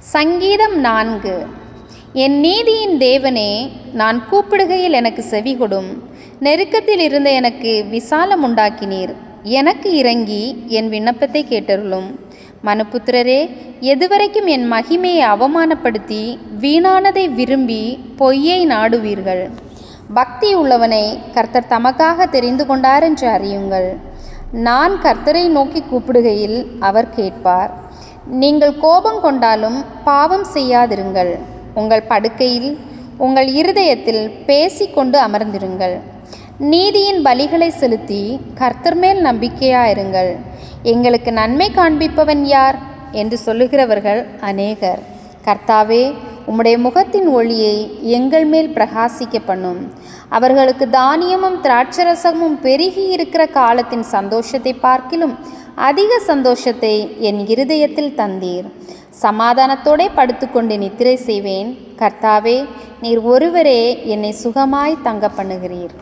சங்கீதம் 4. என் நீதியின் தேவனே, நான் கூப்பிடுகையில் எனக்கு செவிகொடும். நெருக்கத்தில் இருந்த எனக்கு விசாலம் உண்டாக்கினீர். எனக்கு இறங்கி என் விண்ணப்பத்தை கேட்டருளும். மனுபுத்திரரே, எதுவரைக்கும் என் மகிமையை அவமானப்படுத்தி வீணானதை விரும்பி பொய்யை நாடுவீர்கள்? பக்தி உள்ளவனை கர்த்தர் தமக்காக தெரிந்து கொண்டார் என்று அறியுங்கள். நான் கர்த்தரை நோக்கி கூப்பிடுகையில் அவர் கேட்பார். நீங்கள் கோபம் கொண்டாலும் பாவம் செய்யாதிருங்கள். உங்கள் படுக்கையில் உங்கள் இருதயத்தில் பேசிக்கொண்டு அமர்ந்திருங்கள். நீதியின் பலிகளை செலுத்தி கர்த்தர் மேல் நம்பிக்கையாயிருங்கள். எங்களுக்கு நன்மை காண்பிப்பவன் யார் என்று சொல்லுகிறவர்கள் அநேகர். கர்த்தாவே, உம்முடைய முகத்தின் ஒளியை எங்கள் மேல் பிரகாசிக்க பண்ணும். அவர்களுக்கு தானியமும் திராட்சரசமும் பெருகி இருக்கிற காலத்தின் சந்தோஷத்தை பார்க்கிலும் அதிக சந்தோஷத்தை என் இருதயத்தில் தந்தீர். சமாதானத்தோடே படுத்துக்கொண்டு நித்திரை செய்வேன். கர்த்தாவே, நீர் ஒருவரே என்னை சுகமாய் தங்க பண்ணுகிறீர்.